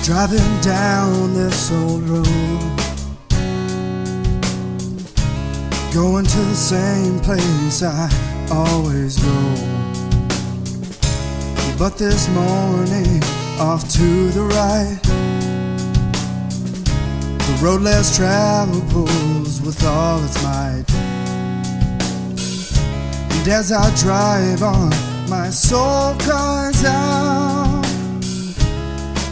Driving down this old road, going to the same place I always go. But this morning, off to the right, the road less traveled pulls with all its might. And as I drive on, my soul cries out,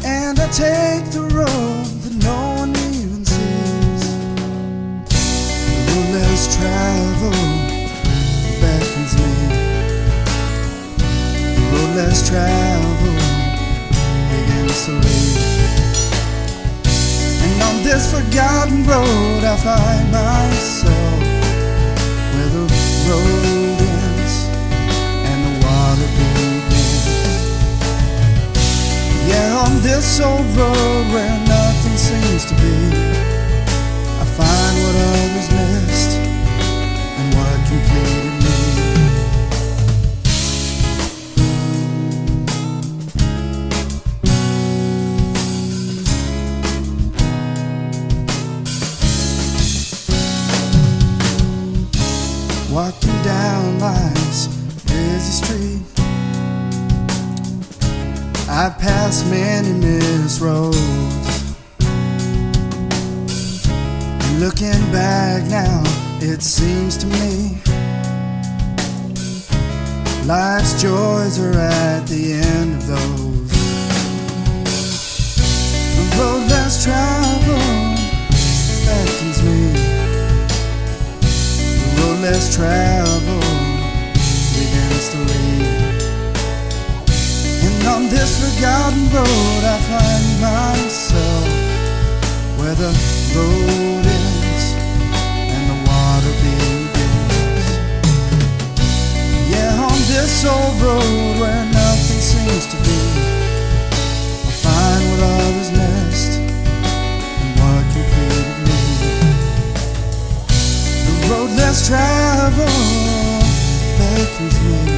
and I take the road that no one even sees. The road less traveled beckons me. The road less traveled begins to lead. And on this forgotten road I find myself, where the road ends and the water begins. Yeah, on this old road where nothing seems to be, I find what others missed and what completed me. Walking down life's busy street, I've passed many missed roads. And looking back now, it seems to me life's joys are at the end of those. The road less traveled beckons me. The road less traveled begins to lead. And on this forgotten road I find myself, where the road ends and the water begins. Yeah, on this old road where nothing seems to be, I find what others missed and what completed me. The road less traveled beckons me.